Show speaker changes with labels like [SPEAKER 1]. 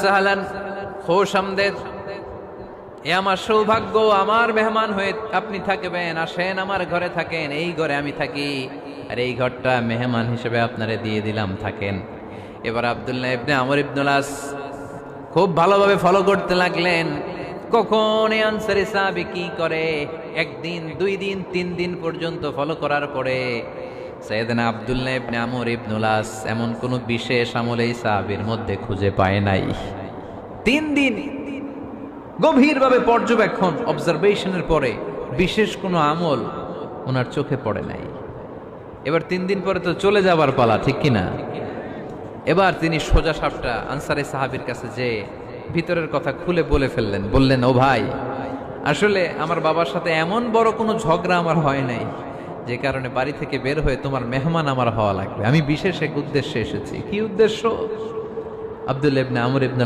[SPEAKER 1] সাহলান খোশ আমদেদ, এ আমার সৌভাগ্য, আমার মেহমান হয়ে আপনি থাকবেন, আসেন আমার ঘরে থাকেন, এই ঘরে আমি থাকি, আর এই ঘরটা মেহমান হিসেবে আপনারে দিয়ে দিলাম, থাকেন। এবার আব্দুল্লাহ ইবনে আমর ইবনুল আস খুব ভালোভাবে ফলো করতে লাগলেন, কখন এই আনসারী সাহাবী কি করে। একদিন, 2 দিন, 3 দিন পর্যন্ত ফলো করার পরে সাইয়েদনা আব্দুল্লাহ ইবনে আমর ইবনুল আস এমন কোন বিশেষ আমল এই সাহাবীর মধ্যে খুঁজে পায় নাই। 3 দিন গভীরভাবে পর্যবেক্ষণ, অবজারভেশনের পরে বিশেষ কোনো আমল ওনার চোখে পড়ে নাই। এবার 3 দিন পরে তো চলে যাবার পালা, ঠিক কিনা? এবার তিনি সোজা সাপটা আনসারী সাহাবীর কাছে যে ভিতরের কথা খুলে বলে ফেললেন, বললেন, ও ভাই, আসলে আমার বাবার সাথে এমন বড় কোনো ঝগড়া আমার হয় নাই যে কারণে বাড়ি থেকে বের হয়ে তোমার মেহমান আমার হওয়া লাগবে। আমি বিশেষ এক উদ্দেশ্যে এসেছি। কি উদ্দেশ্য? আব্দুল্লাহ ইবনে আমর ইবনে